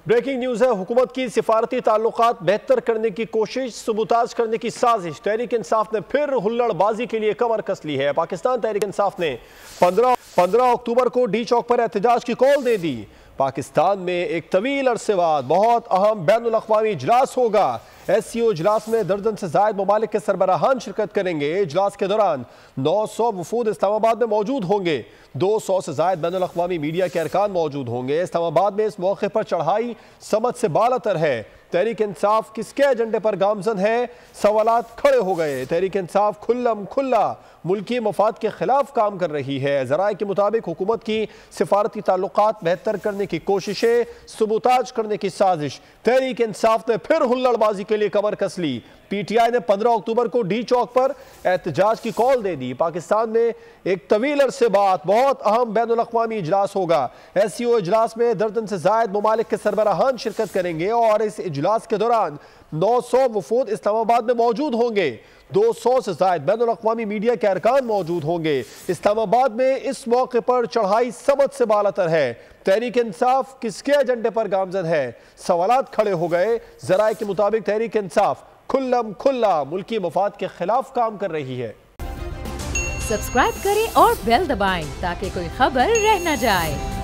Breaking news है। हुकूमत की सिफारती ताल्लुकात बेहतर करने की कोशिश, सबूताज करने की साजिश। तहरीक इंसाफ ने फिर हुल्लड़बाजी के लिए कमर कस ली है। पाकिस्तान तहरीक इंसाफ ने 15 अक्टूबर को डी चौक पर एहतजाज की कॉल दे दी। पाकिस्तान में एक तवील अरसे बाद बहुत अहम बैनुल अक़वामी इजलास होगा। SCO इजलास में दर्जन से जायद ममालिक के सरबराहान शिरकत करेंगे। इजलास के दौरान 900 वफूद इस्लामाबाद में मौजूद होंगे। 200 से जायद बैनुल अक़वामी मीडिया के अरकान मौजूद होंगे। इस्लामाबाद में इस मौके पर चढ़ाई समझ से बालातर है। तहरीक इंसाफ किसके एजेंडे पर गामजन है? सवालात खड़े हो गए। तहरीक इंसाफ खुल्लम खुल्ला मुल्की मफाद के खिलाफ काम कर रही है। ज़राए के मुताबिक हुकूमत की सिफारती ताल्लुकात बेहतर करने की कोशिशें, सबूताज करने की साजिश। तहरीक इंसाफ ने फिर हुल्लड़बाजी के लिए कमर कस ली। PTI ने 15 अक्टूबर को डी चौक पर एहतजाज की कॉल दे दी। पाकिस्तान में एक तवील अरसे बाद बहुत अहम बैनुल अक़वामी इजलास होगा। SCO इजलास में दर्जन से जायद ममालिक के सरबराहान शिरकत करेंगे और इस इजलास के दौरान 900 वफूद इस्लामाबाद में मौजूद होंगे। 200 से जायद बैनुल अक़वामी मीडिया के अरकान मौजूद होंगे। इस्लामाबाद में इस मौके पर चढ़ाई समझ से बालातर है। तहरीक इंसाफ किसके एजेंडे पर गामजन है? सवालात खड़े हो गए। ज़राए के मुताबिक तहरीक इंसाफ खुल्लम खुल्ला मुल्की मफाद के खिलाफ काम कर रही है। सब्सक्राइब करें और बेल दबाएं ताकि कोई खबर रह न जाए।